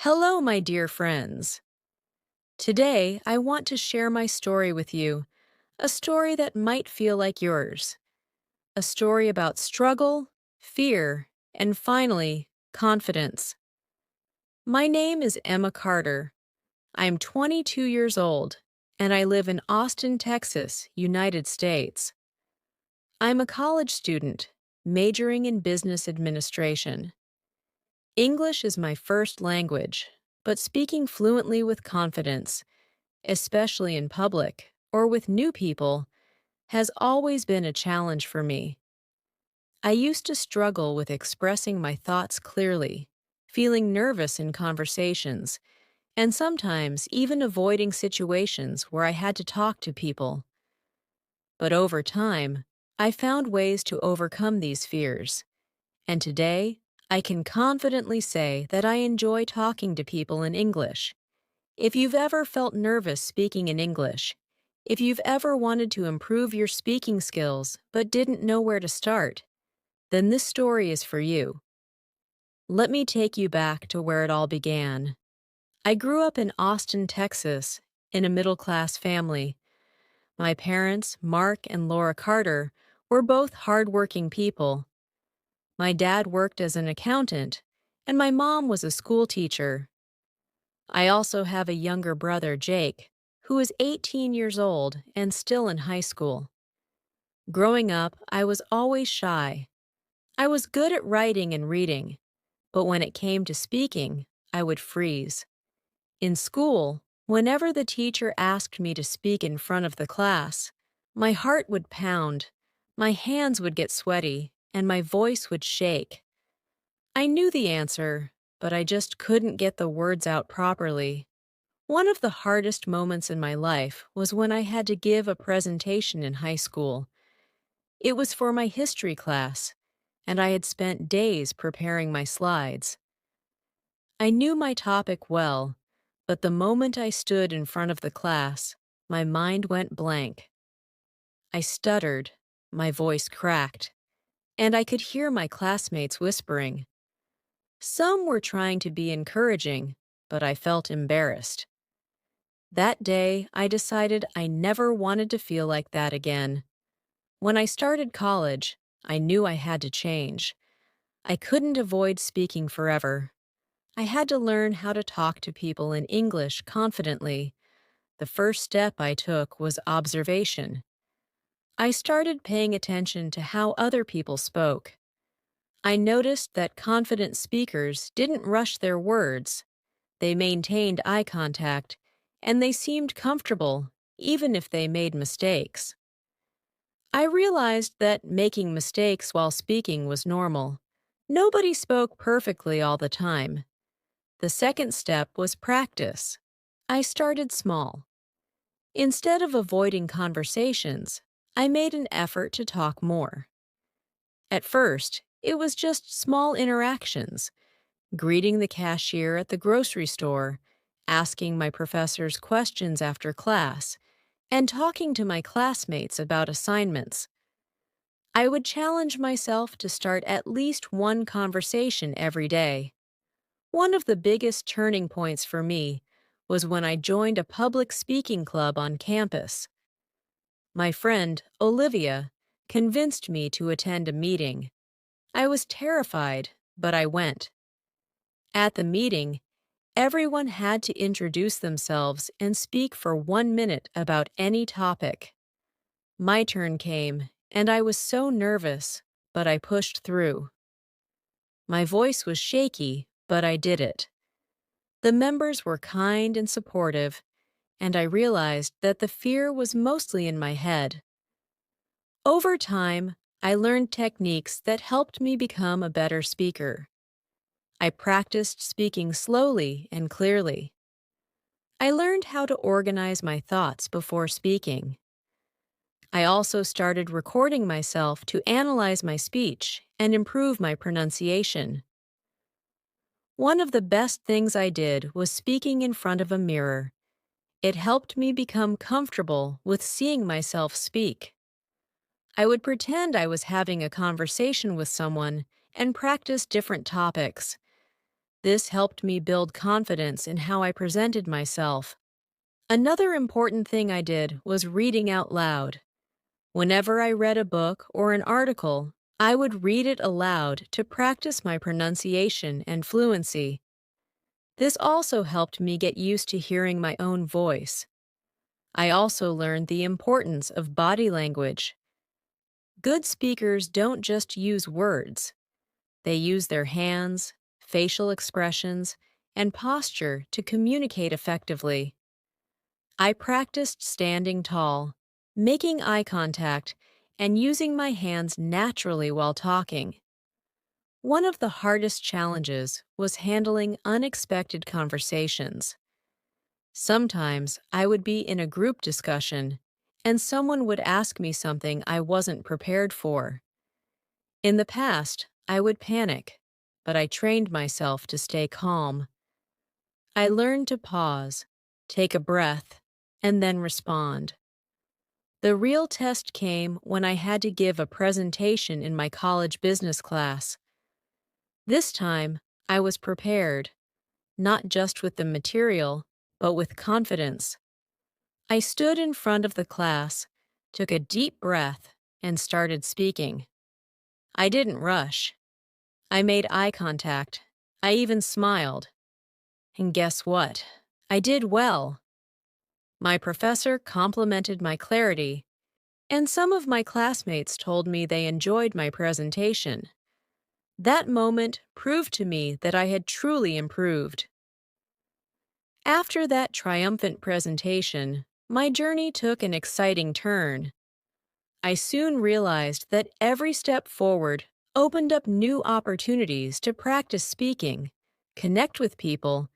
Hello, my dear friends. Today, I want to share my story with you, a story that might feel like yours, a story about struggle, fear, and finally, confidence. My name is Emma Carter. I'm 22 years old, and I live in Austin, Texas, United States. I'm a college student, majoring in business administration. English is my first language, but speaking fluently with confidence, especially in public or with new people, has always been a challenge for me. I used to struggle with expressing my thoughts clearly, feeling nervous in conversations, and sometimes even avoiding situations where I had to talk to people. But over time, I found ways to overcome these fears, and today, I can confidently say that I enjoy talking to people in English. If you've ever felt nervous speaking in English, if you've ever wanted to improve your speaking skills but didn't know where to start, then this story is for you. Let me take you back to where it all began. I grew up in Austin, Texas, in a middle-class family. My parents, Mark and Laura Carter, were both hardworking people. My dad worked as an accountant, and my mom was a school teacher. I also have a younger brother, Jake, who is 18 years old and still in high school. Growing up, I was always shy. I was good at writing and reading, but when it came to speaking, I would freeze. In school, whenever the teacher asked me to speak in front of the class, my heart would pound, my hands would get sweaty, and my voice would shake. I knew the answer, but I just couldn't get the words out properly. One of the hardest moments in my life was when I had to give a presentation in high school. It was for my history class, and I had spent days preparing my slides. I knew my topic well, but the moment I stood in front of the class, my mind went blank. I stuttered, my voice cracked, and I could hear my classmates whispering. Some were trying to be encouraging, but I felt embarrassed. That day, I decided I never wanted to feel like that again. When I started college, I knew I had to change. I couldn't avoid speaking forever. I had to learn how to talk to people in English confidently. The first step I took was observation. I started paying attention to how other people spoke. I noticed that confident speakers didn't rush their words. They maintained eye contact, and they seemed comfortable, even if they made mistakes. I realized that making mistakes while speaking was normal. Nobody spoke perfectly all the time. The second step was practice. I started small. Instead of avoiding conversations, I made an effort to talk more. At first, it was just small interactions, greeting the cashier at the grocery store, asking my professors questions after class, and talking to my classmates about assignments. I would challenge myself to start at least one conversation every day. One of the biggest turning points for me was when I joined a public speaking club on campus. My friend, Olivia, convinced me to attend a meeting. I was terrified, but I went. At the meeting, everyone had to introduce themselves and speak for 1 minute about any topic. My turn came, and I was so nervous, but I pushed through. My voice was shaky, but I did it. The members were kind and supportive, and I realized that the fear was mostly in my head. Over time, I learned techniques that helped me become a better speaker. I practiced speaking slowly and clearly. I learned how to organize my thoughts before speaking. I also started recording myself to analyze my speech and improve my pronunciation. One of the best things I did was speaking in front of a mirror. It helped me become comfortable with seeing myself speak. I would pretend I was having a conversation with someone and practice different topics. This helped me build confidence in how I presented myself. Another important thing I did was reading out loud. Whenever I read a book or an article, I would read it aloud to practice my pronunciation and fluency. This also helped me get used to hearing my own voice. I also learned the importance of body language. Good speakers don't just use words, they use their hands, facial expressions, and posture to communicate effectively. I practiced standing tall, making eye contact, and using my hands naturally while talking. One of the hardest challenges was handling unexpected conversations. Sometimes I would be in a group discussion, and someone would ask me something I wasn't prepared for. In the past, I would panic, but I trained myself to stay calm. I learned to pause, take a breath, and then respond. The real test came when I had to give a presentation in my college business class. This time, I was prepared, not just with the material, but with confidence. I stood in front of the class, took a deep breath, and started speaking. I didn't rush. I made eye contact. I even smiled. And guess what? I did well. My professor complimented my clarity, and some of my classmates told me they enjoyed my presentation. That moment proved to me that I had truly improved. After that triumphant presentation, my journey took an exciting turn. I soon realized that every step forward opened up new opportunities to practice speaking, connect with people,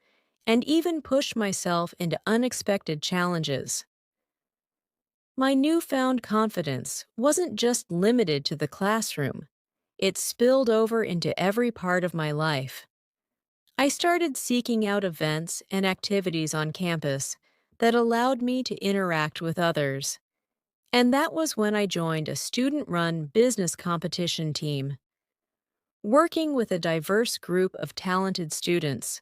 and even push myself into unexpected challenges. My newfound confidence wasn't just limited to the classroom. It spilled over into every part of my life. I started seeking out events and activities on campus that allowed me to interact with others. And that was when I joined a student-run business competition team. Working with a diverse group of talented students,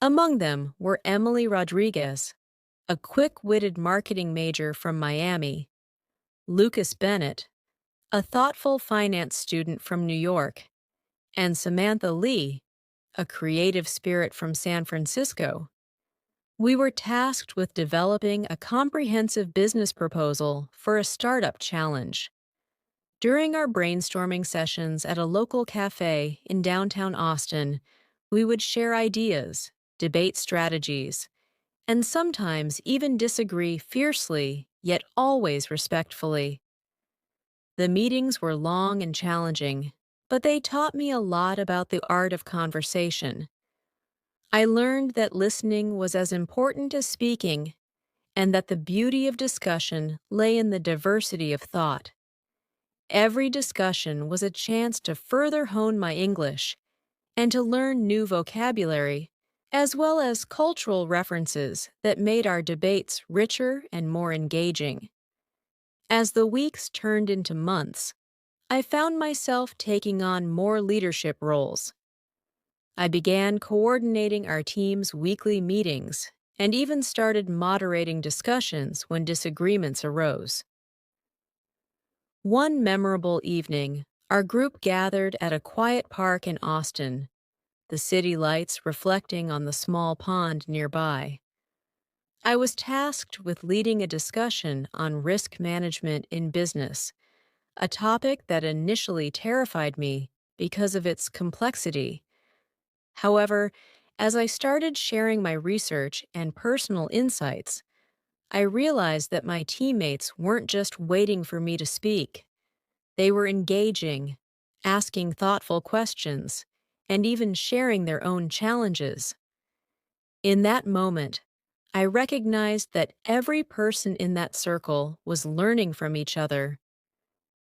among them were Emily Rodriguez, a quick-witted marketing major from Miami, Lucas Bennett, a thoughtful finance student from New York, and Samantha Lee, a creative spirit from San Francisco. We were tasked with developing a comprehensive business proposal for a startup challenge. During our brainstorming sessions at a local café in downtown Austin, we would share ideas, debate strategies, and sometimes even disagree fiercely, yet always respectfully. The meetings were long and challenging, but they taught me a lot about the art of conversation. I learned that listening was as important as speaking, and that the beauty of discussion lay in the diversity of thought. Every discussion was a chance to further hone my English and to learn new vocabulary, as well as cultural references that made our debates richer and more engaging. As the weeks turned into months, I found myself taking on more leadership roles. I began coordinating our team's weekly meetings and even started moderating discussions when disagreements arose. One memorable evening, our group gathered at a quiet park in Austin, the city lights reflecting on the small pond nearby. I was tasked with leading a discussion on risk management in business, a topic that initially terrified me because of its complexity. However, as I started sharing my research and personal insights, I realized that my teammates weren't just waiting for me to speak. They were engaging, asking thoughtful questions, and even sharing their own challenges. In that moment, I recognized that every person in that circle was learning from each other.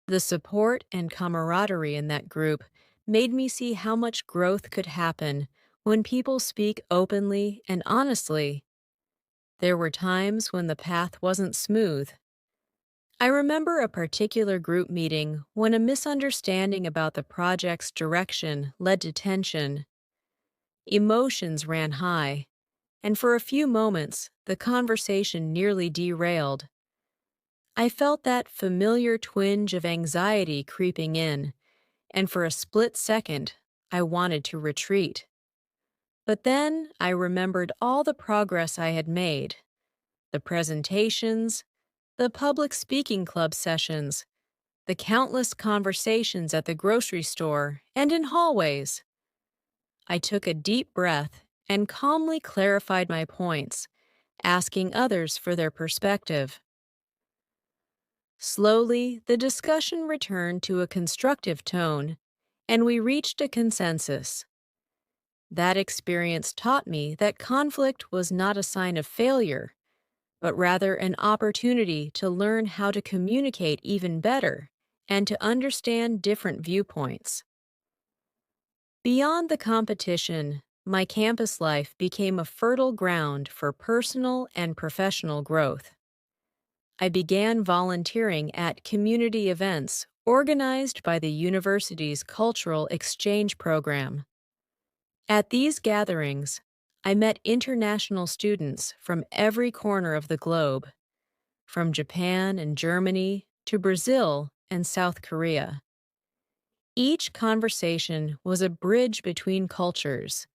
The support and camaraderie in that group made me see how much growth could happen when people speak openly and honestly. There were times when the path wasn't smooth. I remember a particular group meeting when a misunderstanding about the project's direction led to tension. Emotions ran high, and for a few moments, the conversation nearly derailed. I felt that familiar twinge of anxiety creeping in, and for a split second, I wanted to retreat. But then I remembered all the progress I had made, the presentations, the public speaking club sessions, the countless conversations at the grocery store and in hallways. I took a deep breath and calmly clarified my points, asking others for their perspective. Slowly, the discussion returned to a constructive tone, and we reached a consensus. That experience taught me that conflict was not a sign of failure, but rather an opportunity to learn how to communicate even better and to understand different viewpoints. Beyond the competition, my campus life became a fertile ground for personal and professional growth. I began volunteering at community events organized by the university's cultural exchange program. At these gatherings, I met international students from every corner of the globe, from Japan and Germany to Brazil and South Korea. Each conversation was a bridge between cultures,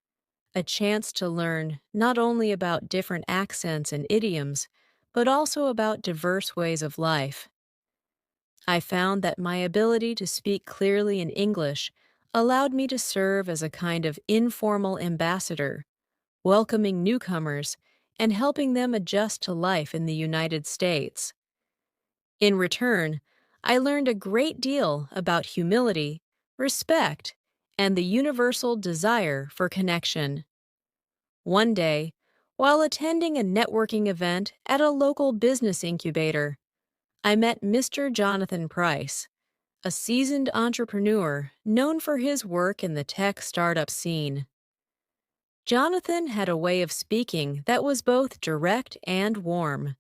a chance to learn not only about different accents and idioms, but also about diverse ways of life. I found that my ability to speak clearly in English allowed me to serve as a kind of informal ambassador, welcoming newcomers and helping them adjust to life in the United States. In return, I learned a great deal about humility, respect, and the universal desire for connection. One day, while attending a networking event at a local business incubator, I met Mr. Jonathan Price, a seasoned entrepreneur known for his work in the tech startup scene. Jonathan had a way of speaking that was both direct and warm.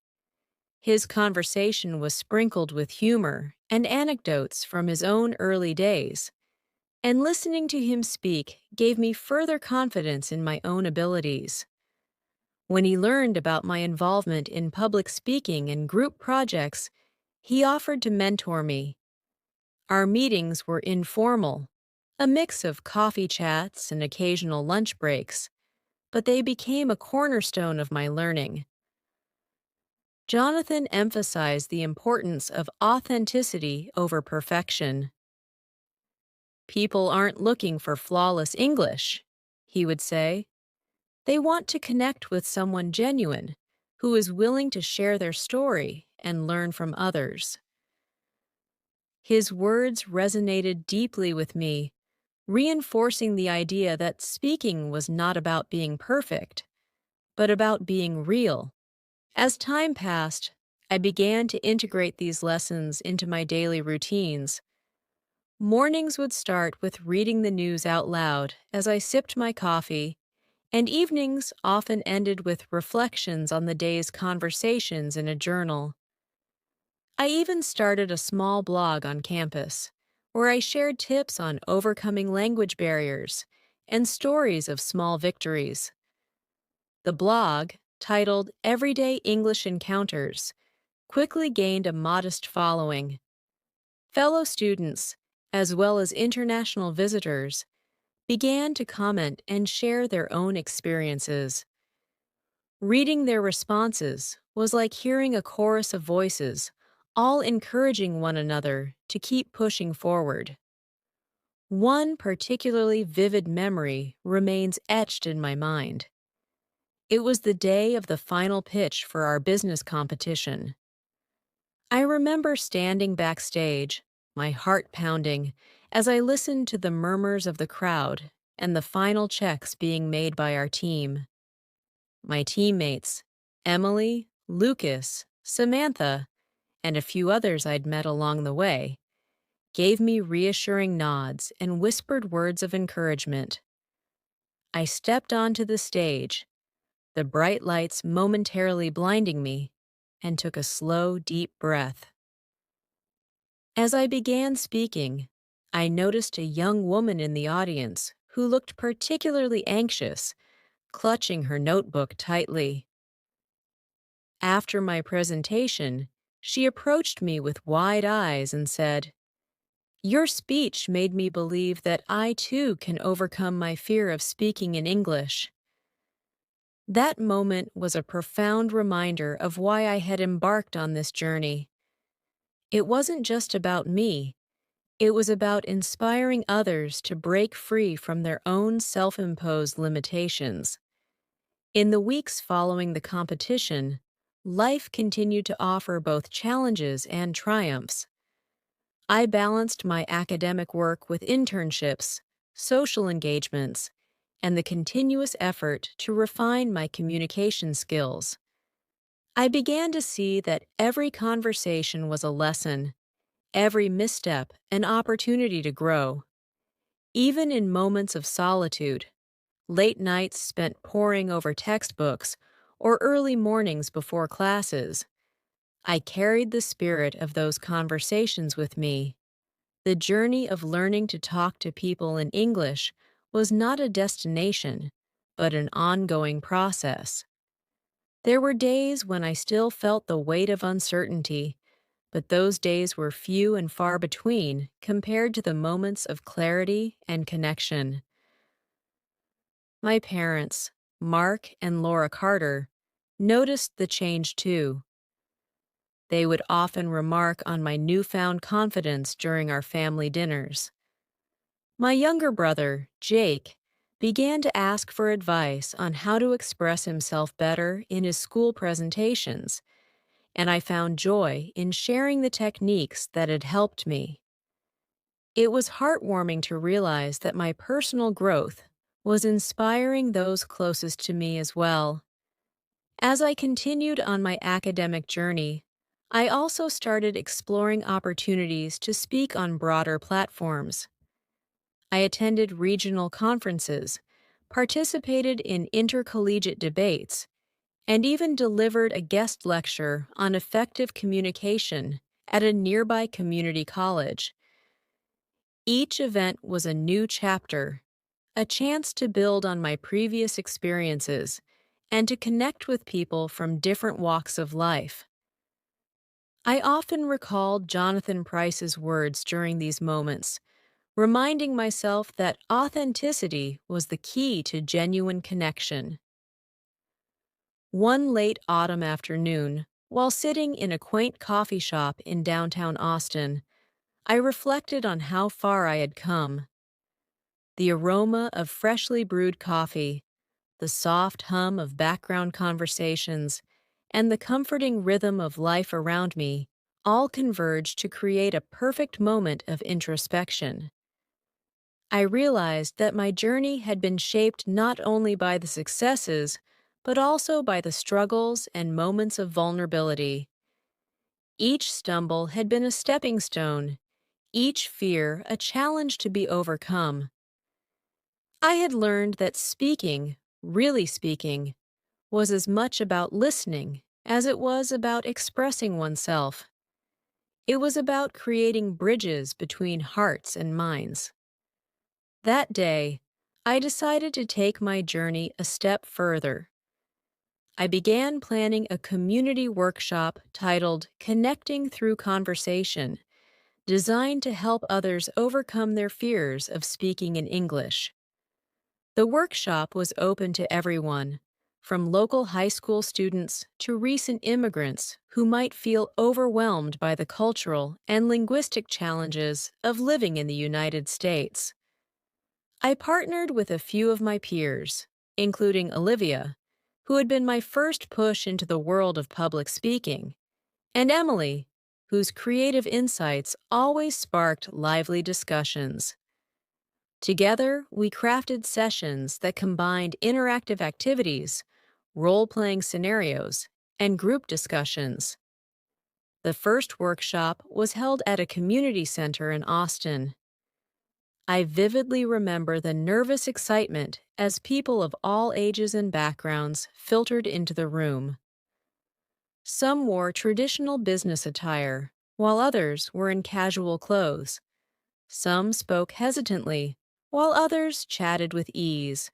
His conversation was sprinkled with humor and anecdotes from his own early days, and listening to him speak gave me further confidence in my own abilities. When he learned about my involvement in public speaking and group projects, he offered to mentor me. Our meetings were informal, a mix of coffee chats and occasional lunch breaks, but they became a cornerstone of my learning. Jonathan emphasized the importance of authenticity over perfection. People aren't looking for flawless English, he would say. They want to connect with someone genuine, who is willing to share their story and learn from others. His words resonated deeply with me, reinforcing the idea that speaking was not about being perfect, but about being real. As time passed, I began to integrate these lessons into my daily routines. Mornings would start with reading the news out loud as I sipped my coffee, and evenings often ended with reflections on the day's conversations in a journal. I even started a small blog on campus, where I shared tips on overcoming language barriers and stories of small victories. The blog, titled Everyday English Encounters, quickly gained a modest following. Fellow students, as well as international visitors, began to comment and share their own experiences. Reading their responses was like hearing a chorus of voices, all encouraging one another to keep pushing forward. One particularly vivid memory remains etched in my mind. It was the day of the final pitch for our business competition. I remember standing backstage, my heart pounding, as I listened to the murmurs of the crowd and the final checks being made by our team. My teammates, Emily, Lucas, Samantha, and a few others I'd met along the way, gave me reassuring nods and whispered words of encouragement. I stepped onto the stage, the bright lights momentarily blinding me, and took a slow, deep breath. As I began speaking, I noticed a young woman in the audience who looked particularly anxious, clutching her notebook tightly. After my presentation, she approached me with wide eyes and said, "Your speech made me believe that I too can overcome my fear of speaking in English." That moment was a profound reminder of why I had embarked on this journey. It wasn't just about me, it was about inspiring others to break free from their own self-imposed limitations. In the weeks following the competition, life continued to offer both challenges and triumphs. I balanced my academic work with internships, social engagements, and the continuous effort to refine my communication skills. I began to see that every conversation was a lesson, every misstep an opportunity to grow. Even in moments of solitude, late nights spent poring over textbooks, or early mornings before classes, I carried the spirit of those conversations with me. The journey of learning to talk to people in English was not a destination, but an ongoing process. There were days when I still felt the weight of uncertainty, but those days were few and far between compared to the moments of clarity and connection. My parents, Mark and Laura Carter, noticed the change too. They would often remark on my newfound confidence during our family dinners. My younger brother, Jake, began to ask for advice on how to express himself better in his school presentations, and I found joy in sharing the techniques that had helped me. It was heartwarming to realize that my personal growth was inspiring those closest to me as well. As I continued on my academic journey, I also started exploring opportunities to speak on broader platforms. I attended regional conferences, participated in intercollegiate debates, and even delivered a guest lecture on effective communication at a nearby community college. Each event was a new chapter, a chance to build on my previous experiences and to connect with people from different walks of life. I often recalled Jonathan Price's words during these moments, reminding myself that authenticity was the key to genuine connection. One late autumn afternoon, while sitting in a quaint coffee shop in downtown Austin, I reflected on how far I had come. The aroma of freshly brewed coffee, the soft hum of background conversations, and the comforting rhythm of life around me all converged to create a perfect moment of introspection. I realized that my journey had been shaped not only by the successes, but also by the struggles and moments of vulnerability. Each stumble had been a stepping stone, each fear a challenge to be overcome. I had learned that speaking, really speaking, was as much about listening as it was about expressing oneself. It was about creating bridges between hearts and minds. That day, I decided to take my journey a step further. I began planning a community workshop titled Connecting Through Conversation, designed to help others overcome their fears of speaking in English. The workshop was open to everyone, from local high school students to recent immigrants who might feel overwhelmed by the cultural and linguistic challenges of living in the United States. I partnered with a few of my peers, including Olivia, who had been my first push into the world of public speaking, and Emily, whose creative insights always sparked lively discussions. Together, we crafted sessions that combined interactive activities, role-playing scenarios, and group discussions. The first workshop was held at a community center in Austin. I vividly remember the nervous excitement as people of all ages and backgrounds filtered into the room. Some wore traditional business attire, while others were in casual clothes. Some spoke hesitantly, while others chatted with ease.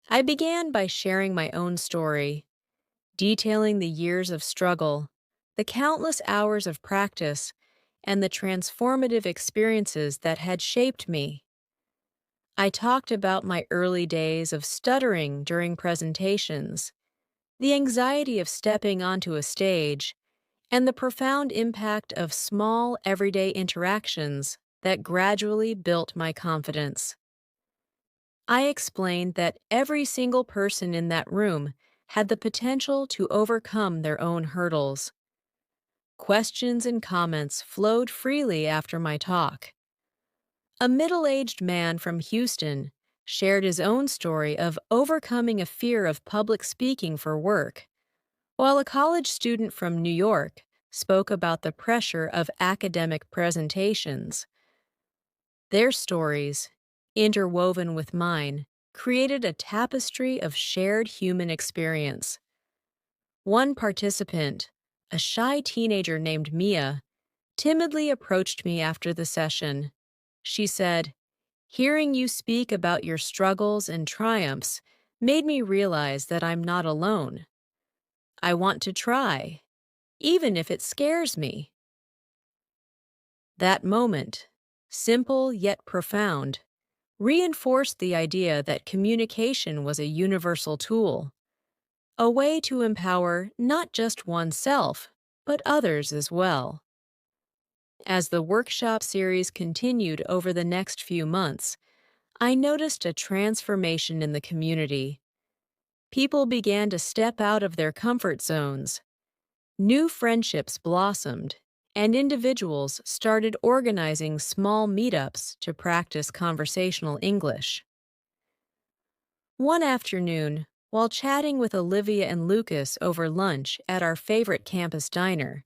I began by sharing my own story, detailing the years of struggle, the countless hours of practice, and the transformative experiences that had shaped me. I talked about my early days of stuttering during presentations, the anxiety of stepping onto a stage, and the profound impact of small, everyday interactions that gradually built my confidence. I explained that every single person in that room had the potential to overcome their own hurdles. Questions and comments flowed freely after my talk. A middle-aged man from Houston shared his own story of overcoming a fear of public speaking for work, while a college student from New York spoke about the pressure of academic presentations. Their stories, interwoven with mine, created a tapestry of shared human experience. One participant, a shy teenager named Mia, timidly approached me after the session. She said, "Hearing you speak about your struggles and triumphs made me realize that I'm not alone. I want to try, even if it scares me." That moment, simple yet profound, reinforced the idea that communication was a universal tool, a way to empower not just oneself, but others as well. As the workshop series continued over the next few months, I noticed a transformation in the community. People began to step out of their comfort zones. New friendships blossomed, and individuals started organizing small meetups to practice conversational English. One afternoon, while chatting with Olivia and Lucas over lunch at our favorite campus diner,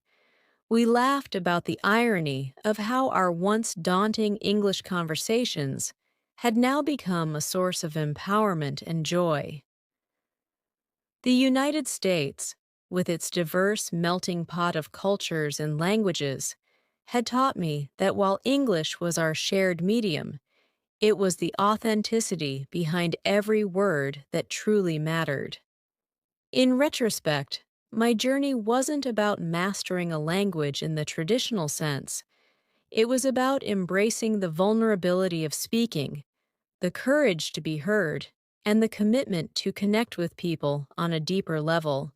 we laughed about the irony of how our once daunting English conversations had now become a source of empowerment and joy. The United States, with its diverse melting pot of cultures and languages, had taught me that while English was our shared medium, it was the authenticity behind every word that truly mattered. In retrospect, my journey wasn't about mastering a language in the traditional sense. It was about embracing the vulnerability of speaking, the courage to be heard, and the commitment to connect with people on a deeper level.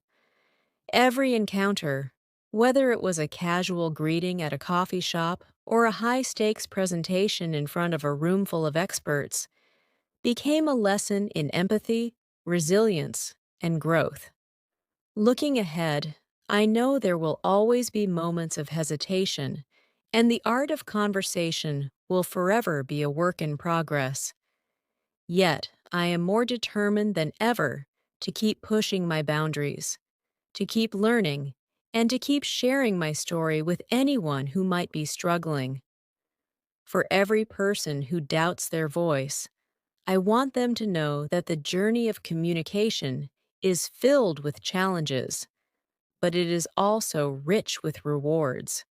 Every encounter, whether it was a casual greeting at a coffee shop or a high-stakes presentation in front of a room full of experts, became a lesson in empathy, resilience, and growth. Looking ahead, I know there will always be moments of hesitation, and the art of conversation will forever be a work in progress. Yet, I am more determined than ever to keep pushing my boundaries, to keep learning, and to keep sharing my story with anyone who might be struggling. For every person who doubts their voice, I want them to know that the journey of communication is filled with challenges, but it is also rich with rewards.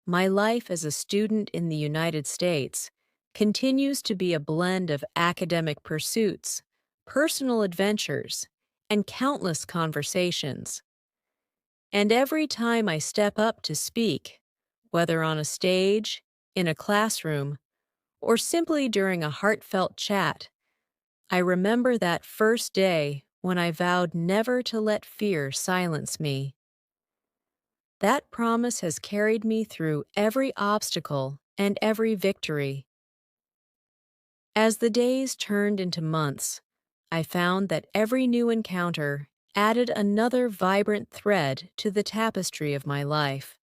My life as a student in the United States continues to be a blend of academic pursuits, personal adventures, and countless conversations. And every time I step up to speak, whether on a stage, in a classroom, or simply during a heartfelt chat, I remember that first day when I vowed never to let fear silence me. That promise has carried me through every obstacle and every victory. As the days turned into months, I found that every new encounter added another vibrant thread to the tapestry of my life.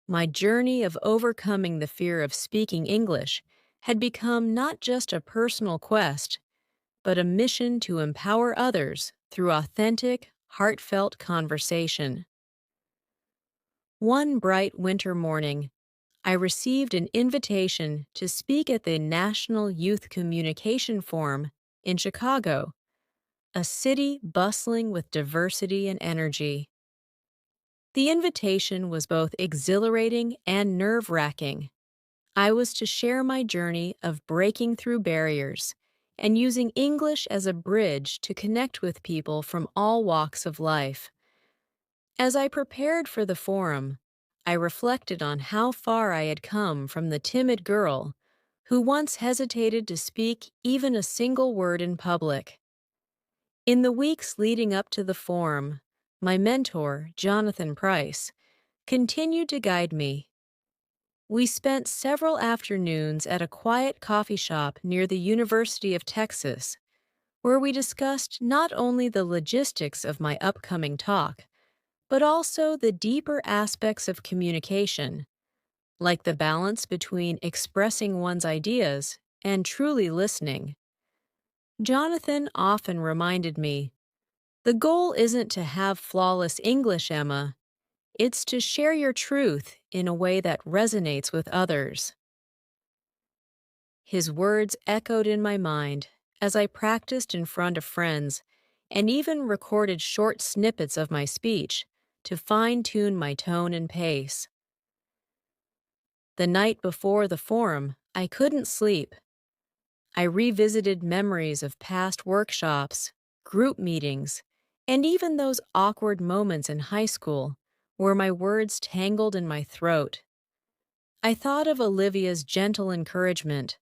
My journey of overcoming the fear of speaking English had become not just a personal quest, but a mission to empower others through authentic, heartfelt conversation. One bright winter morning, I received an invitation to speak at the National Youth Communication Forum in Chicago, a city bustling with diversity and energy. The invitation was both exhilarating and nerve-wracking. I was to share my journey of breaking through barriers and using English as a bridge to connect with people from all walks of life. As I prepared for the forum, I reflected on how far I had come from the timid girl who once hesitated to speak even a single word in public. In the weeks leading up to the forum, my mentor, Jonathan Price, continued to guide me. We spent several afternoons at a quiet coffee shop near the University of Texas, where we discussed not only the logistics of my upcoming talk, but also the deeper aspects of communication, like the balance between expressing one's ideas and truly listening. Jonathan often reminded me, the goal isn't to have flawless English, Emma. It's to share your truth in a way that resonates with others. His words echoed in my mind as I practiced in front of friends and even recorded short snippets of my speech to fine-tune my tone and pace. The night before the forum, I couldn't sleep. I revisited memories of past workshops, group meetings, and even those awkward moments in high school where my words tangled in my throat. I thought of Olivia's gentle encouragement,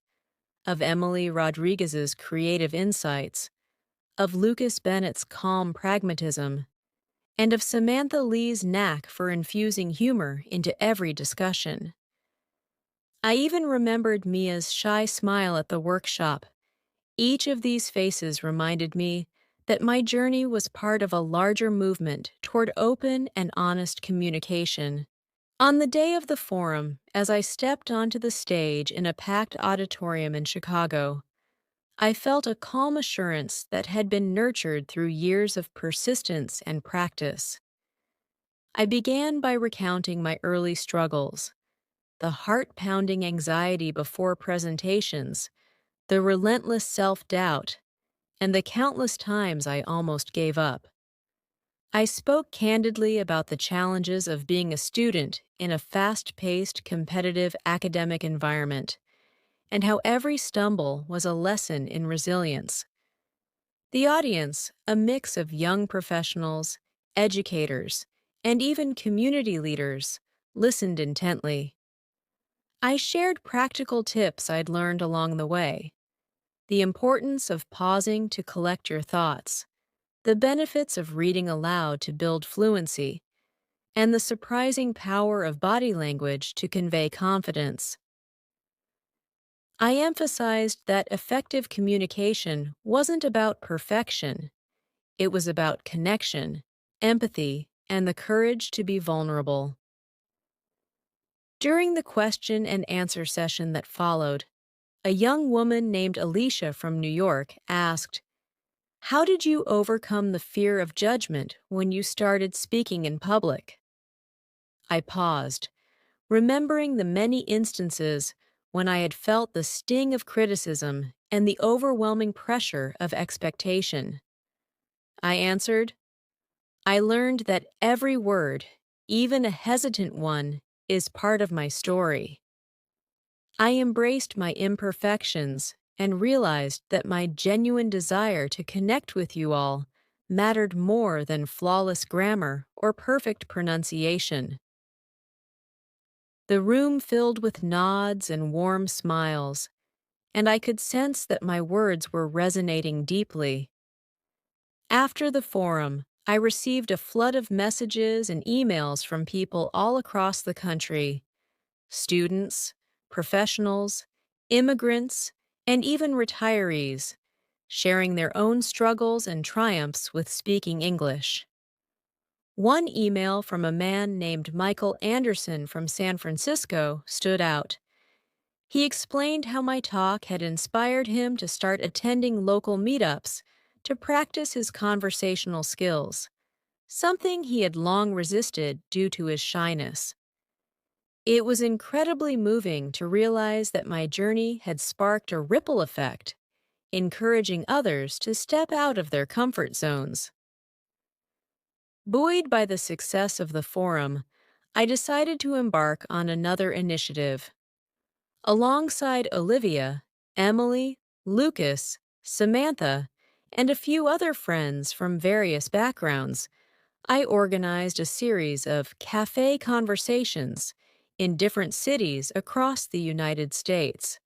of Emily Rodriguez's creative insights, of Lucas Bennett's calm pragmatism, and of Samantha Lee's knack for infusing humor into every discussion. I even remembered Mia's shy smile at the workshop. Each of these faces reminded me that my journey was part of a larger movement toward open and honest communication. On the day of the forum, as I stepped onto the stage in a packed auditorium in Chicago, I felt a calm assurance that had been nurtured through years of persistence and practice. I began by recounting my early struggles, the heart-pounding anxiety before presentations, the relentless self-doubt, and the countless times I almost gave up. I spoke candidly about the challenges of being a student in a fast-paced, competitive academic environment, and how every stumble was a lesson in resilience. The audience, a mix of young professionals, educators, and even community leaders, listened intently. I shared practical tips I'd learned along the way, the importance of pausing to collect your thoughts, the benefits of reading aloud to build fluency, and the surprising power of body language to convey confidence. I emphasized that effective communication wasn't about perfection. It was about connection, empathy, and the courage to be vulnerable. During the question and answer session that followed, a young woman named Alicia from New York asked, "How did you overcome the fear of judgment when you started speaking in public?" I paused, remembering the many instances when I had felt the sting of criticism and the overwhelming pressure of expectation. I answered, "I learned that every word, even a hesitant one, is part of my story. I embraced my imperfections and realized that my genuine desire to connect with you all mattered more than flawless grammar or perfect pronunciation." The room filled with nods and warm smiles, and I could sense that my words were resonating deeply. After the forum, I received a flood of messages and emails from people all across the country, students, professionals, immigrants, and even retirees, sharing their own struggles and triumphs with speaking English. One email from a man named Michael Anderson from San Francisco stood out. He explained how my talk had inspired him to start attending local meetups to practice his conversational skills, something he had long resisted due to his shyness. It was incredibly moving to realize that my journey had sparked a ripple effect, encouraging others to step out of their comfort zones. Buoyed by the success of the forum, I decided to embark on another initiative. Alongside Olivia, Emily, Lucas, Samantha, and a few other friends from various backgrounds, I organized a series of café conversations in different cities across the United States.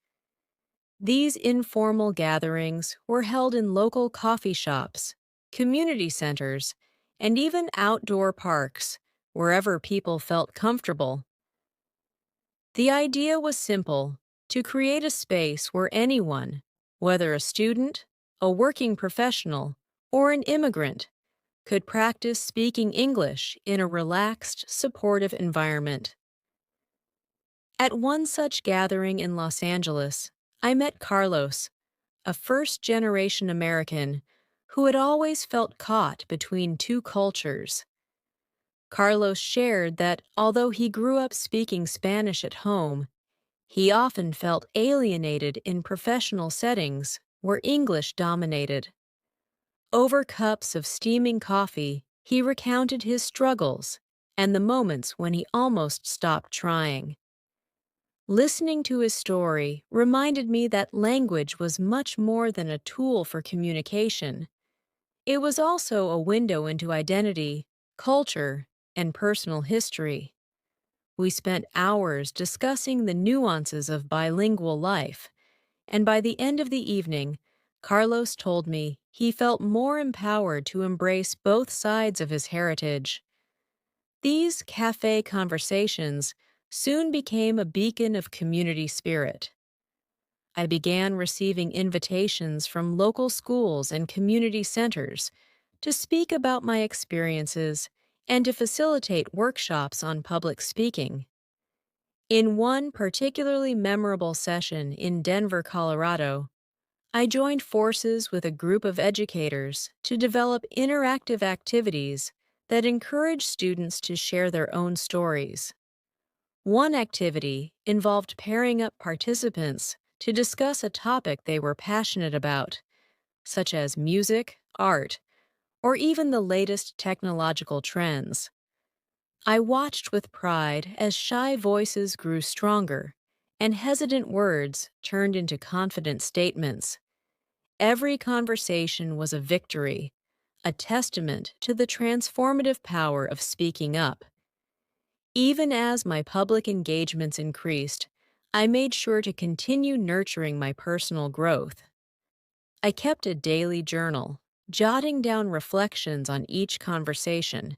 These informal gatherings were held in local coffee shops, community centers, and even outdoor parks, wherever people felt comfortable. The idea was simple: to create a space where anyone, whether a student, a working professional, or an immigrant, could practice speaking English in a relaxed, supportive environment. At one such gathering in Los Angeles, I met Carlos, a first generation American who had always felt caught between two cultures. Carlos shared that although he grew up speaking Spanish at home, he often felt alienated in professional settings where English dominated. Over cups of steaming coffee, he recounted his struggles and the moments when he almost stopped trying. Listening to his story reminded me that language was much more than a tool for communication. It was also a window into identity, culture, and personal history. We spent hours discussing the nuances of bilingual life, and by the end of the evening, Carlos told me he felt more empowered to embrace both sides of his heritage. These cafe conversations soon became a beacon of community spirit. I began receiving invitations from local schools and community centers to speak about my experiences and to facilitate workshops on public speaking. In one particularly memorable session in Denver, Colorado, I joined forces with a group of educators to develop interactive activities that encourage students to share their own stories. One activity involved pairing up participants to discuss a topic they were passionate about, such as music, art, or even the latest technological trends. I watched with pride as shy voices grew stronger and hesitant words turned into confident statements. Every conversation was a victory, a testament to the transformative power of speaking up. Even as my public engagements increased, I made sure to continue nurturing my personal growth. I kept a daily journal, jotting down reflections on each conversation,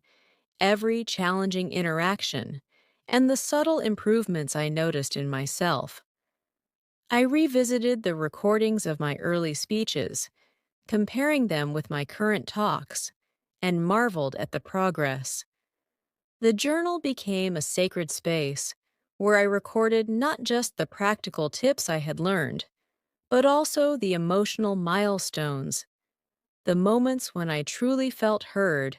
every challenging interaction, and the subtle improvements I noticed in myself. I revisited the recordings of my early speeches, comparing them with my current talks, and marveled at the progress. The journal became a sacred space where I recorded not just the practical tips I had learned, but also the emotional milestones, the moments when I truly felt heard,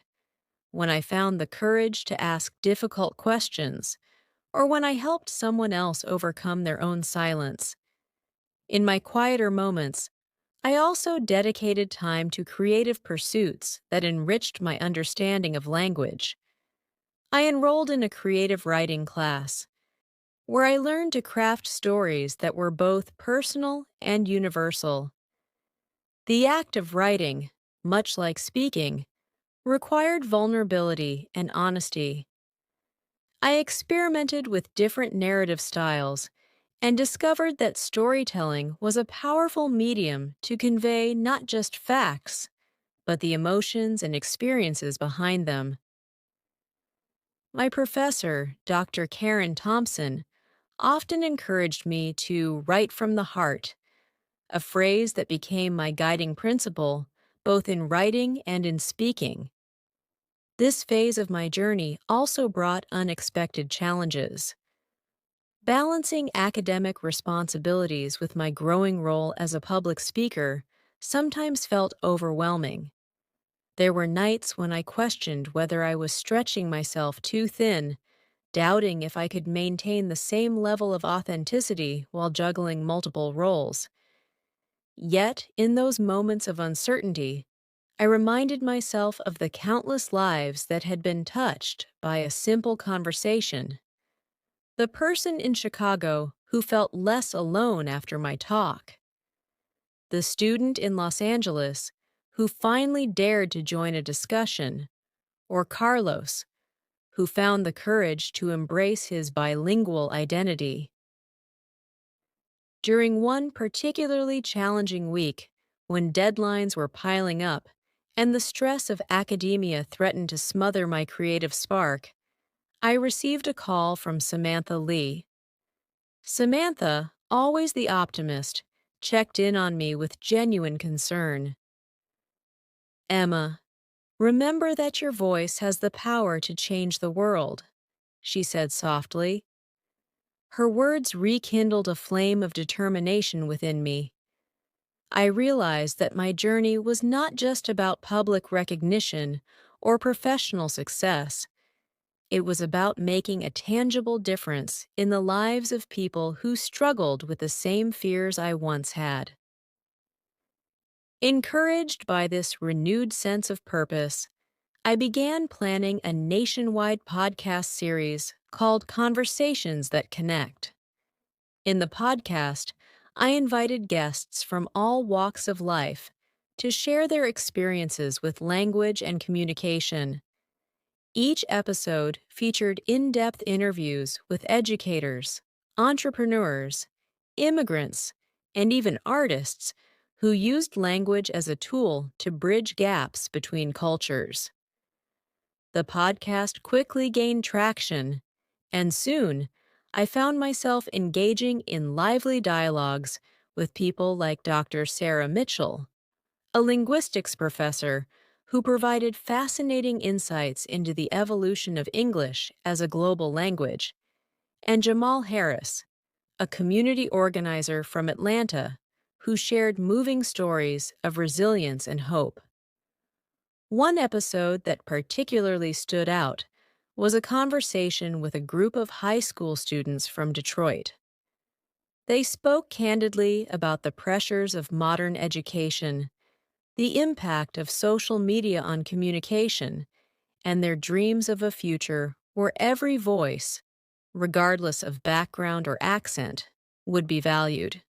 when I found the courage to ask difficult questions, or when I helped someone else overcome their own silence. In my quieter moments, I also dedicated time to creative pursuits that enriched my understanding of language. I enrolled in a creative writing class, where I learned to craft stories that were both personal and universal. The act of writing, much like speaking, required vulnerability and honesty. I experimented with different narrative styles and discovered that storytelling was a powerful medium to convey not just facts, but the emotions and experiences behind them. My professor, Dr. Karen Thompson, often encouraged me to write from the heart, a phrase that became my guiding principle both in writing and in speaking. This phase of my journey also brought unexpected challenges. Balancing academic responsibilities with my growing role as a public speaker sometimes felt overwhelming. There were nights when I questioned whether I was stretching myself too thin, doubting if I could maintain the same level of authenticity while juggling multiple roles. Yet, in those moments of uncertainty, I reminded myself of the countless lives that had been touched by a simple conversation. The person in Chicago who felt less alone after my talk, the student in Los Angeles who finally dared to join a discussion, or Carlos, who found the courage to embrace his bilingual identity. During one particularly challenging week, when deadlines were piling up and the stress of academia threatened to smother my creative spark, I received a call from Samantha Lee. Samantha, always the optimist, checked in on me with genuine concern. "Emma, remember that your voice has the power to change the world," she said softly. Her words rekindled a flame of determination within me. I realized that my journey was not just about public recognition or professional success. It was about making a tangible difference in the lives of people who struggled with the same fears I once had. Encouraged by this renewed sense of purpose, I began planning a nationwide podcast series called Conversations That Connect. In the podcast, I invited guests from all walks of life to share their experiences with language and communication. Each episode featured in-depth interviews with educators, entrepreneurs, immigrants, and even artists who used language as a tool to bridge gaps between cultures. The podcast quickly gained traction, and soon I found myself engaging in lively dialogues with people like Dr. Sarah Mitchell, a linguistics professor who provided fascinating insights into the evolution of English as a global language, and Jamal Harris, a community organizer from Atlanta who shared moving stories of resilience and hope. One episode that particularly stood out was a conversation with a group of high school students from Detroit. They spoke candidly about the pressures of modern education, the impact of social media on communication, and their dreams of a future where every voice, regardless of background or accent, would be valued.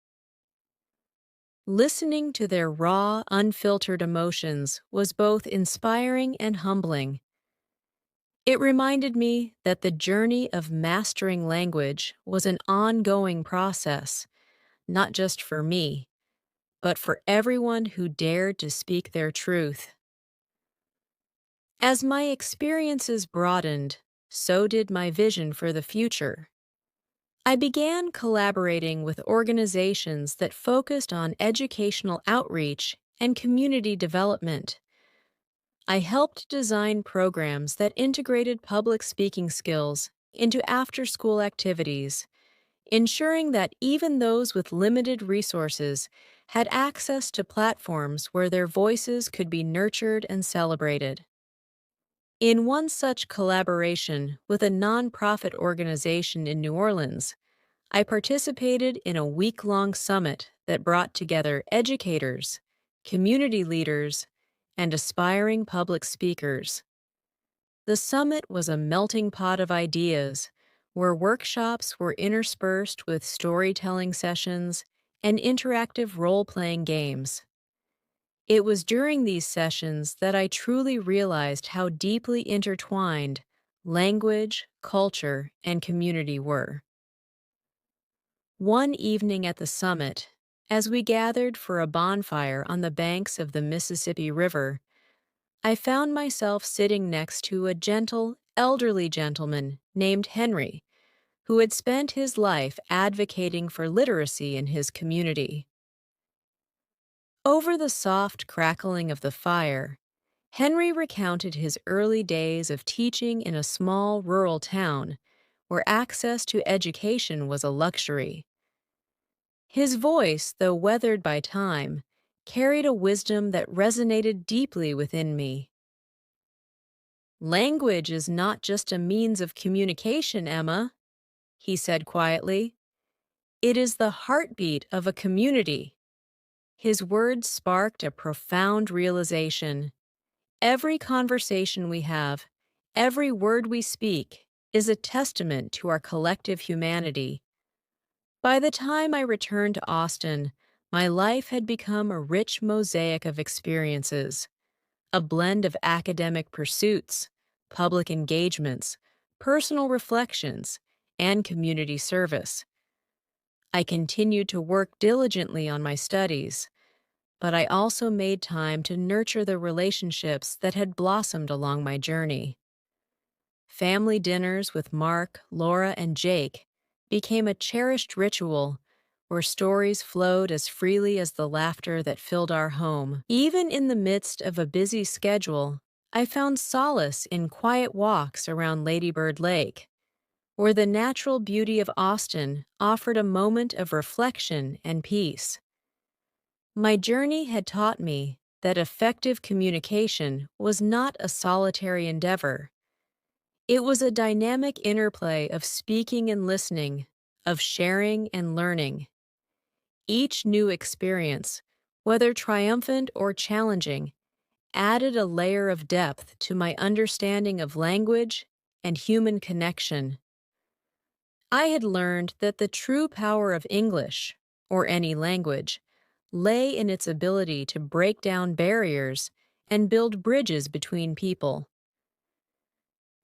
Listening to their raw, unfiltered emotions was both inspiring and humbling. It reminded me that the journey of mastering language was an ongoing process, not just for me, but for everyone who dared to speak their truth. As my experiences broadened, so did my vision for the future. I began collaborating with organizations that focused on educational outreach and community development. I helped design programs that integrated public speaking skills into after-school activities, ensuring that even those with limited resources had access to platforms where their voices could be nurtured and celebrated. In one such collaboration with a nonprofit organization in New Orleans, I participated in a week-long summit that brought together educators, community leaders, and aspiring public speakers. The summit was a melting pot of ideas, where workshops were interspersed with storytelling sessions and interactive role-playing games. It was during these sessions that I truly realized how deeply intertwined language, culture, and community were. One evening at the summit, as we gathered for a bonfire on the banks of the Mississippi River, I found myself sitting next to a gentle, elderly gentleman named Henry, who had spent his life advocating for literacy in his community. Over the soft crackling of the fire, Henry recounted his early days of teaching in a small rural town where access to education was a luxury. His voice, though weathered by time, carried a wisdom that resonated deeply within me. "Language is not just a means of communication, Emma," he said quietly. "It is the heartbeat of a community." His words sparked a profound realization. Every conversation we have, every word we speak, is a testament to our collective humanity. By the time I returned to Austin, my life had become a rich mosaic of experiences, a blend of academic pursuits, public engagements, personal reflections, and community service. I continued to work diligently on my studies, but I also made time to nurture the relationships that had blossomed along my journey. Family dinners with Mark, Laura, and Jake became a cherished ritual where stories flowed as freely as the laughter that filled our home. Even in the midst of a busy schedule, I found solace in quiet walks around Ladybird Lake, where the natural beauty of Austin offered a moment of reflection and peace. My journey had taught me that effective communication was not a solitary endeavor. It was a dynamic interplay of speaking and listening, of sharing and learning. Each new experience, whether triumphant or challenging, added a layer of depth to my understanding of language and human connection. I had learned that the true power of English, or any language, lay in its ability to break down barriers and build bridges between people.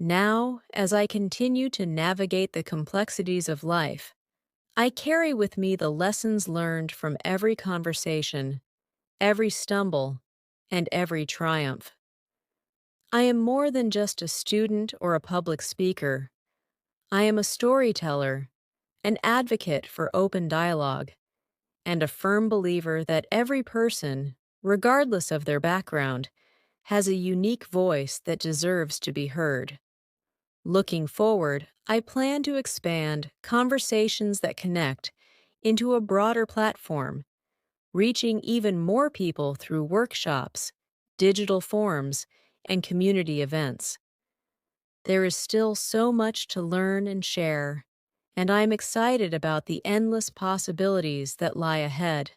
Now, as I continue to navigate the complexities of life, I carry with me the lessons learned from every conversation, every stumble, and every triumph. I am more than just a student or a public speaker. I am a storyteller, an advocate for open dialogue, and a firm believer that every person, regardless of their background, has a unique voice that deserves to be heard. Looking forward, I plan to expand Conversations That Connect into a broader platform, reaching even more people through workshops, digital forums, and community events. There is still so much to learn and share, and I'm excited about the endless possibilities that lie ahead.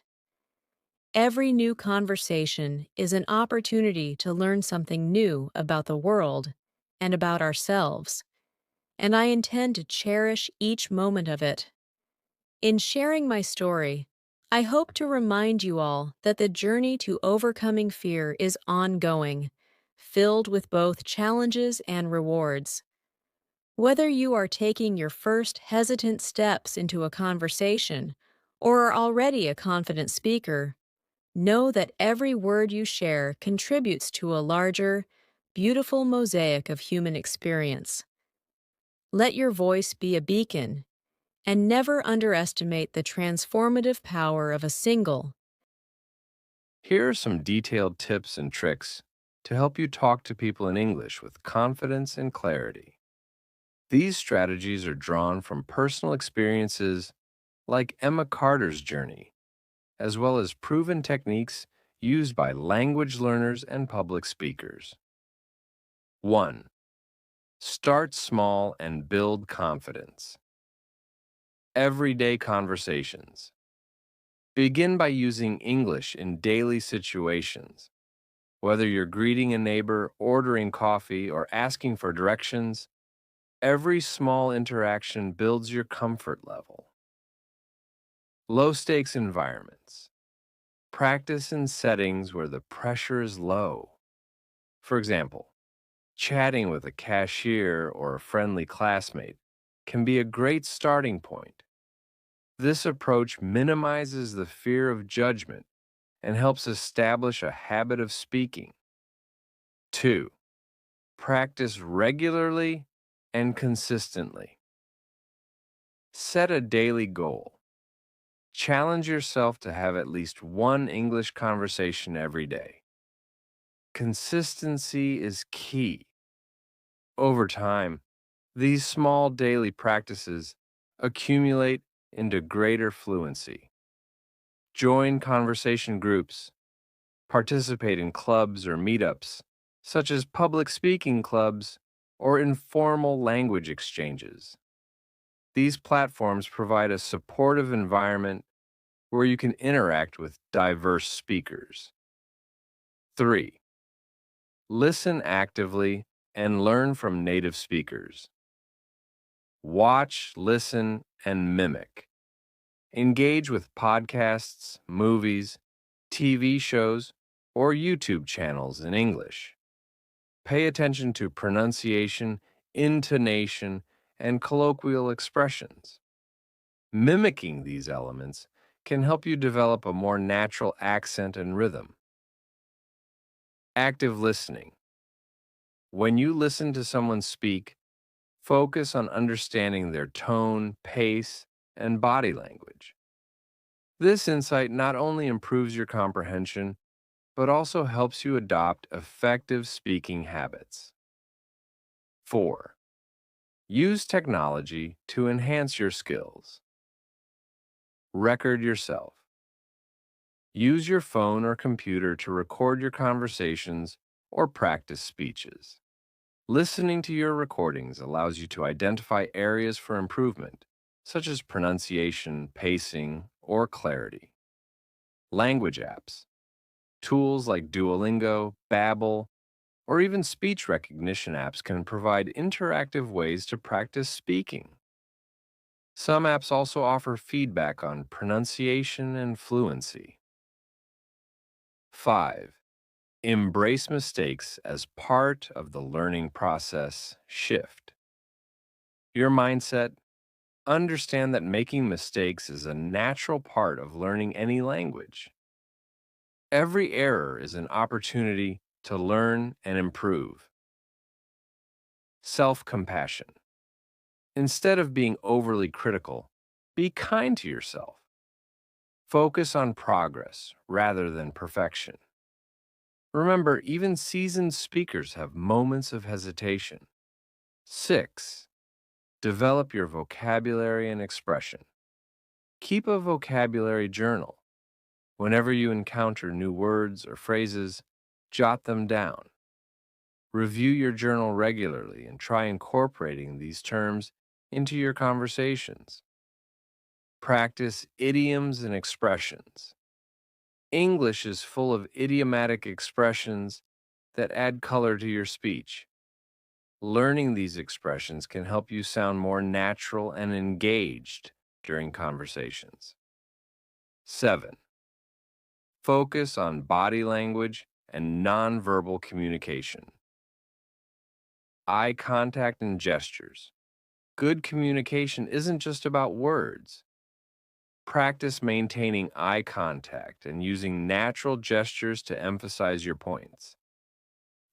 Every new conversation is an opportunity to learn something new about the world and about ourselves, and I intend to cherish each moment of it. In sharing my story, I hope to remind you all that the journey to overcoming fear is ongoing, filled with both challenges and rewards. Whether you are taking your first hesitant steps into a conversation or are already a confident speaker, know that every word you share contributes to a larger, beautiful mosaic of human experience. Let your voice be a beacon, and never underestimate the transformative power of a single. Here are some detailed tips and tricks to help you talk to people in English with confidence and clarity. These strategies are drawn from personal experiences like Emma Carter's journey, as well as proven techniques used by language learners and public speakers. 1. Start small and build confidence. Everyday conversations. Begin by using English in daily situations. Whether you're greeting a neighbor, ordering coffee, or asking for directions, every small interaction builds your comfort level. Low stakes environments. Practice in settings where the pressure is low. For example, chatting with a cashier or a friendly classmate can be a great starting point. This approach minimizes the fear of judgment and helps establish a habit of speaking. 2. Practice regularly and consistently. Set a daily goal. Challenge yourself to have at least one English conversation every day. Consistency is key. Over time, these small daily practices accumulate into greater fluency. Join conversation groups. Participate in clubs or meetups, such as public speaking clubs or informal language exchanges. These platforms provide a supportive environment where you can interact with diverse speakers. 3. Listen actively and learn from native speakers. Watch, listen, and mimic. Engage with podcasts, movies, TV shows, or YouTube channels in English. Pay attention to pronunciation, intonation, and colloquial expressions. Mimicking these elements can help you develop a more natural accent and rhythm. Active listening. When you listen to someone speak, focus on understanding their tone, pace, and body language. This insight not only improves your comprehension, but also helps you adopt effective speaking habits. 4. Use technology to enhance your skills. Record yourself. Use your phone or computer to record your conversations or practice speeches. Listening to your recordings allows you to identify areas for improvement, such as pronunciation, pacing, or clarity. Language apps. Tools like Duolingo, Babbel, or even speech recognition apps can provide interactive ways to practice speaking. Some apps also offer feedback on pronunciation and fluency. 5. Embrace mistakes as part of the learning process. Shift your mindset. Understand that making mistakes is a natural part of learning any language. Every error is an opportunity to learn and improve. Self-compassion. Instead of being overly critical, be kind to yourself. Focus on progress rather than perfection. Remember, even seasoned speakers have moments of hesitation. 6. Develop your vocabulary and expression. Keep a vocabulary journal. Whenever you encounter new words or phrases, jot them down. Review your journal regularly and try incorporating these terms into your conversations. Practice idioms and expressions. English is full of idiomatic expressions that add color to your speech. Learning these expressions can help you sound more natural and engaged during conversations. 7. Focus on body language and nonverbal communication. Eye contact and gestures. Good communication isn't just about words. Practice maintaining eye contact and using natural gestures to emphasize your points.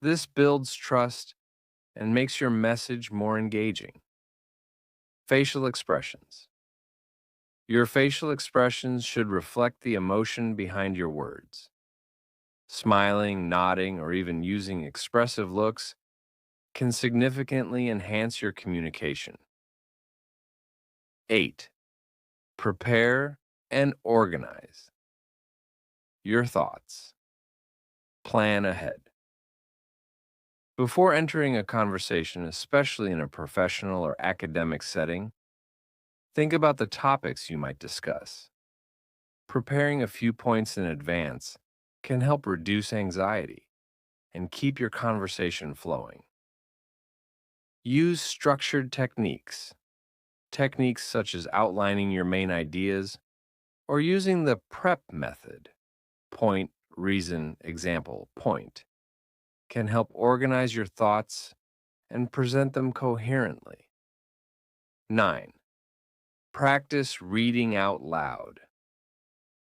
This builds trust and makes your message more engaging. Facial expressions. Your facial expressions should reflect the emotion behind your words. Smiling, nodding, or even using expressive looks can significantly enhance your communication. 8. Prepare and organize your thoughts. Plan ahead. Before entering a conversation, especially in a professional or academic setting, think about the topics you might discuss. Preparing a few points in advance can help reduce anxiety and keep your conversation flowing. Use structured techniques. Techniques such as outlining your main ideas or using the PREP method, point, reason, example, point, can help organize your thoughts and present them coherently. 9. Practice reading out loud.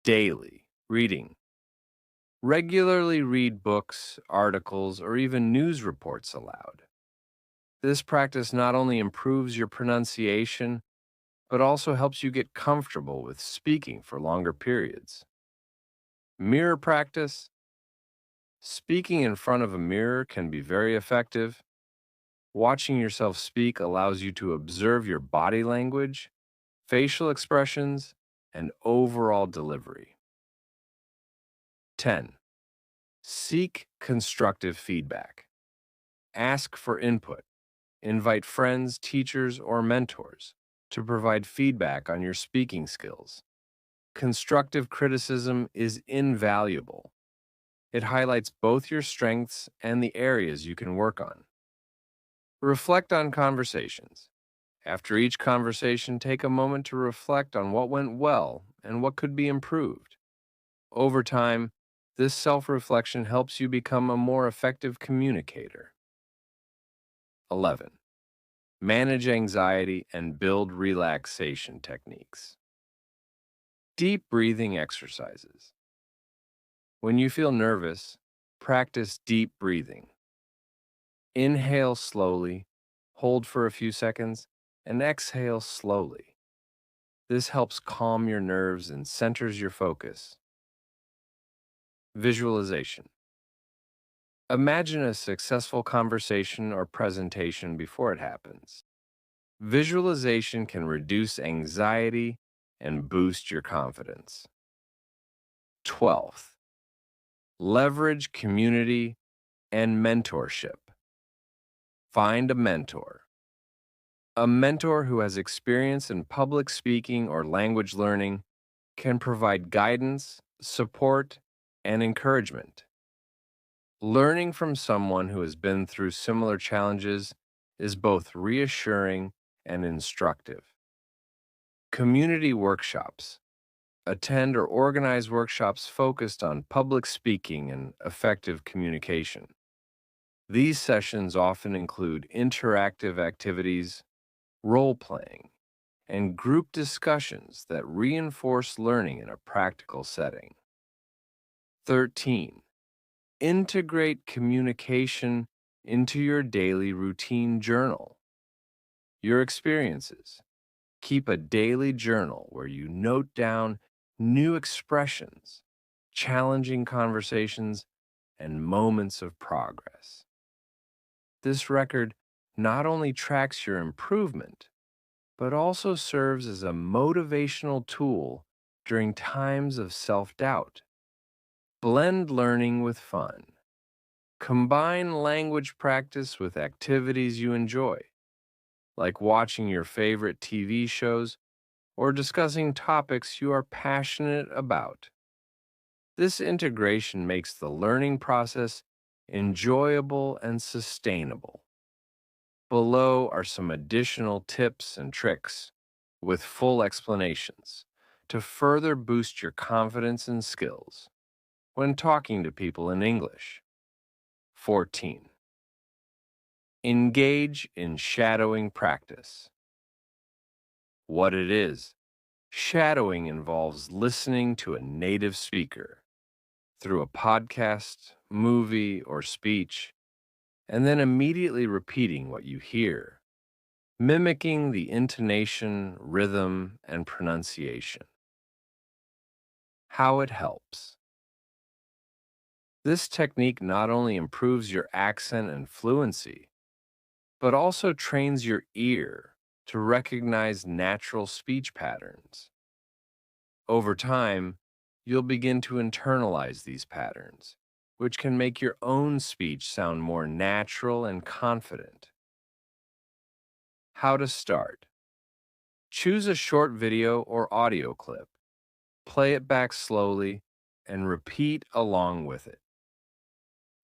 Daily reading. Regularly read books, articles, or even news reports aloud. This practice not only improves your pronunciation, but also helps you get comfortable with speaking for longer periods. Mirror practice. Speaking in front of a mirror can be very effective. Watching yourself speak allows you to observe your body language, facial expressions, and overall delivery. 10. Seek constructive feedback. Ask for input. Invite friends, teachers, or mentors to provide feedback on your speaking skills. Constructive criticism is invaluable. It highlights both your strengths and the areas you can work on. Reflect on conversations. After each conversation, take a moment to reflect on what went well and what could be improved. Over time, this self reflection helps you become a more effective communicator. 11. Manage anxiety and build relaxation techniques. Deep breathing exercises. When you feel nervous, practice deep breathing. Inhale slowly, hold for a few seconds, and exhale slowly. This helps calm your nerves and centers your focus. Visualization. Imagine a successful conversation or presentation before it happens. Visualization can reduce anxiety and boost your confidence. 12th, leverage community and mentorship. Find a mentor. A mentor who has experience in public speaking or language learning can provide guidance, support, and encouragement. Learning from someone who has been through similar challenges is both reassuring and instructive. Community workshops. Attend or organize workshops focused on public speaking and effective communication. These sessions often include interactive activities, role playing, and group discussions that reinforce learning in a practical setting. 13. Integrate communication into your daily routine journal. Your experiences. Keep a daily journal where you note down new expressions, challenging conversations, and moments of progress. This record not only tracks your improvement, but also serves as a motivational tool during times of self doubt. Blend learning with fun. Combine language practice with activities you enjoy, like watching your favorite TV shows or discussing topics you are passionate about. This integration makes the learning process enjoyable and sustainable. Below are some additional tips and tricks with full explanations to further boost your confidence and skills when talking to people in English. 14. Engage in shadowing practice. What it is. Shadowing involves listening to a native speaker through a podcast, movie, or speech, and then immediately repeating what you hear, mimicking the intonation, rhythm, and pronunciation. How it helps. This technique not only improves your accent and fluency, but also trains your ear to recognize natural speech patterns. Over time, you'll begin to internalize these patterns, which can make your own speech sound more natural and confident. How to start. Choose a short video or audio clip, play it back slowly, and repeat along with it.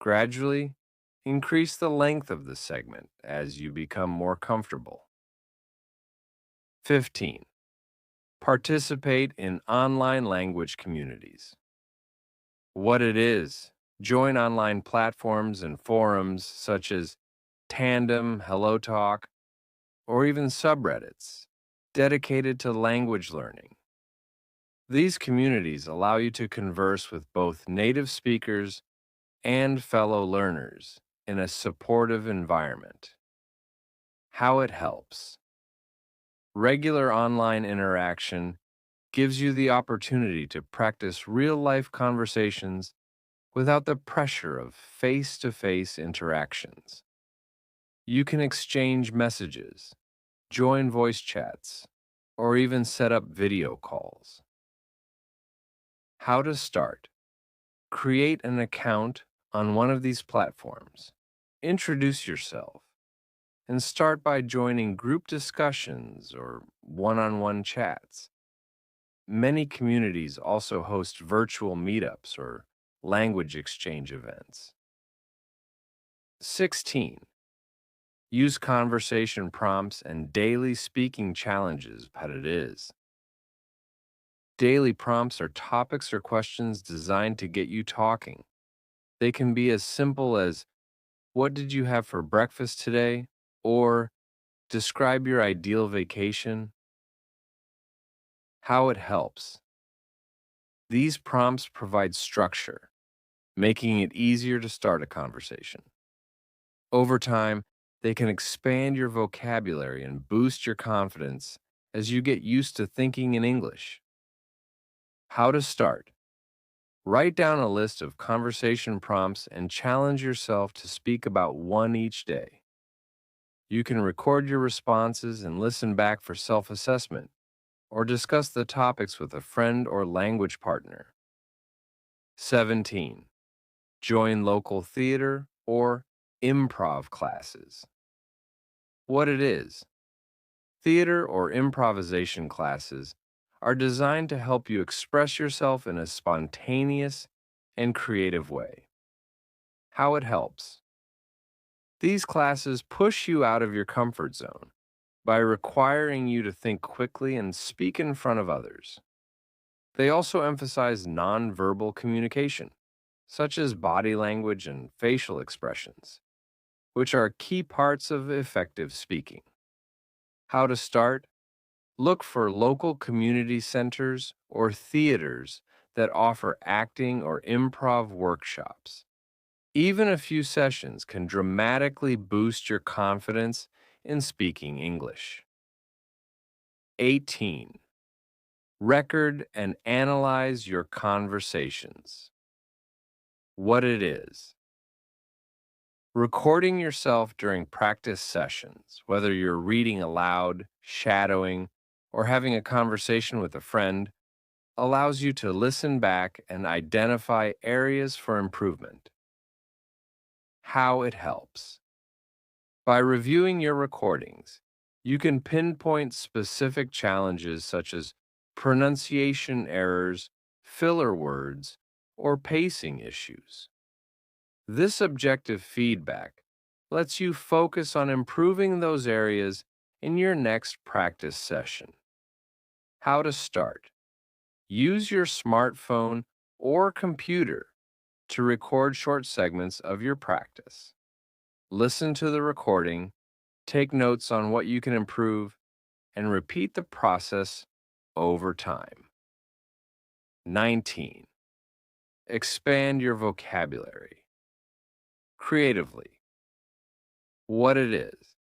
Gradually, increase the length of the segment as you become more comfortable. 15. Participate in online language communities. What it is. Join online platforms and forums such as Tandem, HelloTalk, or even subreddits dedicated to language learning. These communities allow you to converse with both native speakers and fellow learners in a supportive environment. How it helps. Regular online interaction gives you the opportunity to practice real life conversations without the pressure of face to face interactions. You can exchange messages, join voice chats, or even set up video calls. How to start. Create an account on one of these platforms. Introduce yourself and start by joining group discussions or one on one chats. Many communities also host virtual meetups or language exchange events. 16. Use conversation prompts and daily speaking challenges, but it is. Daily prompts are topics or questions designed to get you talking. They can be as simple as, "What did you have for breakfast today?" or "Describe your ideal vacation." How it helps. These prompts provide structure, making it easier to start a conversation. Over time, they can expand your vocabulary and boost your confidence as you get used to thinking in English. How to start. Write down a list of conversation prompts and challenge yourself to speak about one each day. You can record your responses and listen back for self assessment, or discuss the topics with a friend or language partner. 17. Join local theater or improv classes. What it is. Theater or improvisation classes are designed to help you express yourself in a spontaneous and creative way. How it helps. These classes push you out of your comfort zone by requiring you to think quickly and speak in front of others. They also emphasize nonverbal communication, such as body language and facial expressions, which are key parts of effective speaking. How to start? Look for local community centers or theaters that offer acting or improv workshops. Even a few sessions can dramatically boost your confidence in speaking English. 18. Record and analyze your conversations. What it is. Recording yourself during practice sessions, whether you're reading aloud, shadowing, or having a conversation with a friend, allows you to listen back and identify areas for improvement. How it helps. By reviewing your recordings, you can pinpoint specific challenges such as pronunciation errors, filler words, or pacing issues. This objective feedback lets you focus on improving those areas in your next practice session. How to start. Use your smartphone or computer to record short segments of your practice. Listen to the recording, take notes on what you can improve, and repeat the process over time. 19. Expand your vocabulary. Creatively. What it is.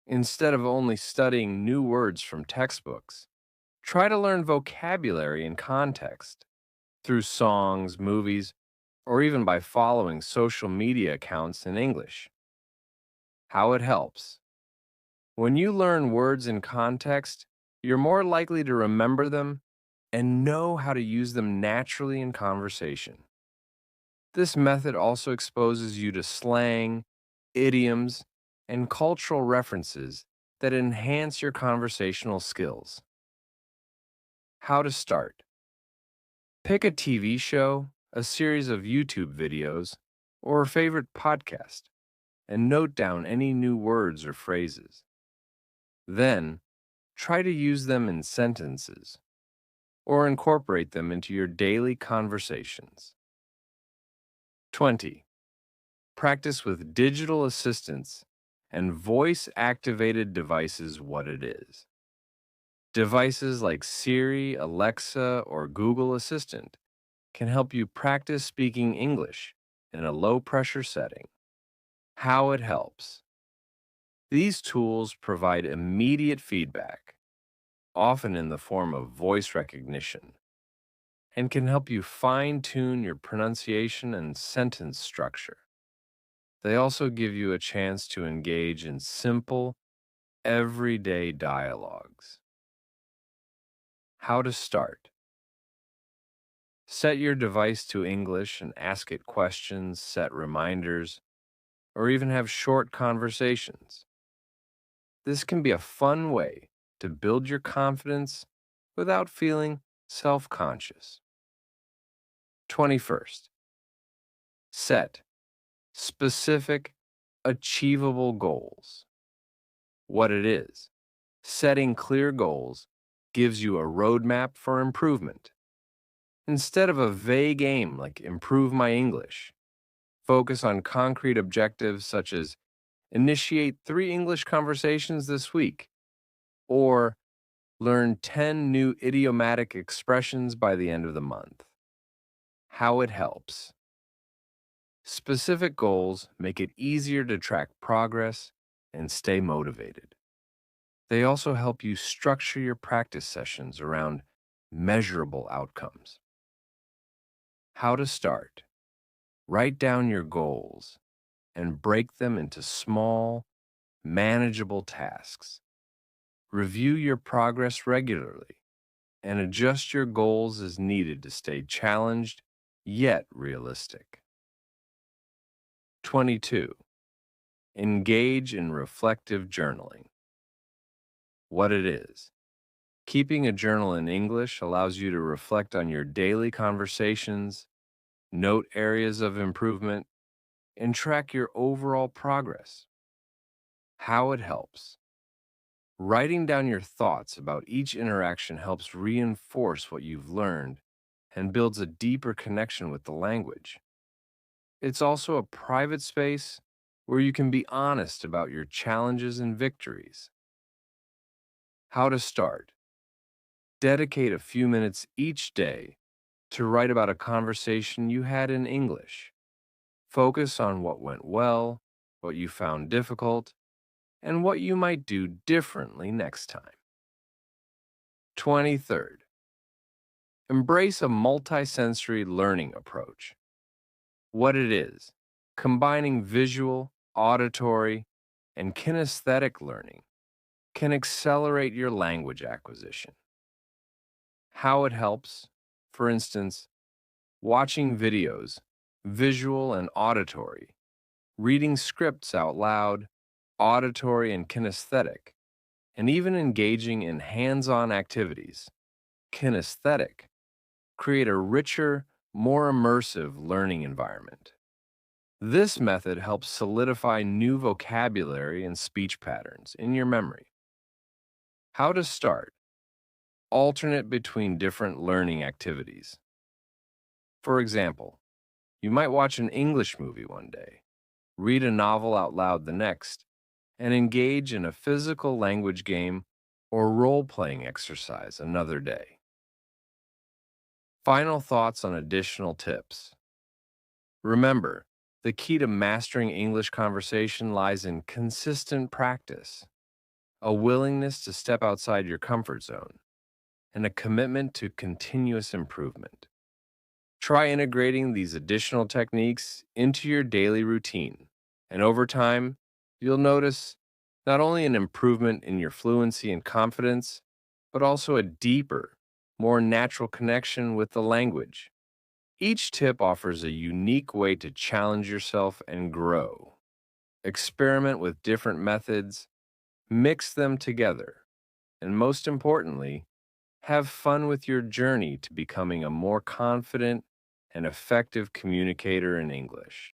Instead of only studying new words from textbooks, try to learn vocabulary in context through songs, movies, or even by following social media accounts in English. How it helps. When you learn words in context, you're more likely to remember them and know how to use them naturally in conversation. This method also exposes you to slang, idioms, and cultural references that enhance your conversational skills. How to start. Pick a TV show, a series of YouTube videos, or a favorite podcast, and note down any new words or phrases. Then, try to use them in sentences or incorporate them into your daily conversations. 20. Practice with digital assistants and voice-activated devices. What it is. Devices like Siri, Alexa, or Google Assistant can help you practice speaking English in a low-pressure setting. How it helps. These tools provide immediate feedback, often in the form of voice recognition, and can help you fine-tune your pronunciation and sentence structure. They also give you a chance to engage in simple, everyday dialogues. How to start. Set your device to English and ask it questions, set reminders, or even have short conversations. This can be a fun way to build your confidence without feeling self-conscious. 21st. Set specific, Achievable goals. What it is. Setting clear goals gives you a roadmap for improvement. Instead of a vague aim like improve my English, focus on concrete objectives such as initiate 3 English conversations this week or learn 10 new idiomatic expressions by the end of the month. How it helps. Specific goals make it easier to track progress and stay motivated. They also help you structure your practice sessions around measurable outcomes. How to start. Write down your goals and break them into small, manageable tasks. Review your progress regularly and adjust your goals as needed to stay challenged yet realistic. 22. Engage in reflective journaling. What it is. Keeping a journal in English allows you to reflect on your daily conversations, note areas of improvement, and track your overall progress. How it helps. Writing down your thoughts about each interaction helps reinforce what you've learned and builds a deeper connection with the language. It's also a private space where you can be honest about your challenges and victories. How to start. Dedicate a few minutes each day to write about a conversation you had in English. Focus on what went well, what you found difficult, and what you might do differently next time. 23rd. Embrace a multisensory learning approach. What it is, combining visual, auditory, and kinesthetic learning can accelerate your language acquisition. How it helps, for instance, watching videos, visual and auditory, reading scripts out loud, auditory and kinesthetic, and even engaging in hands-on activities, kinesthetic, create a richer, more immersive learning environment. This method helps solidify new vocabulary and speech patterns in your memory. How to start. Alternate between different learning activities. For example, you might watch an English movie one day, read a novel out loud the next, and engage in a physical language game or role-playing exercise another day. Final thoughts on additional tips. Remember, the key to mastering English conversation lies in consistent practice, a willingness to step outside your comfort zone, and a commitment to continuous improvement. Try integrating these additional techniques into your daily routine, and over time, you'll notice not only an improvement in your fluency and confidence, but also a deeper, more natural connection with the language. Each tip offers a unique way to challenge yourself and grow. Experiment with different methods, mix them together, and most importantly, have fun with your journey to becoming a more confident and effective communicator in English.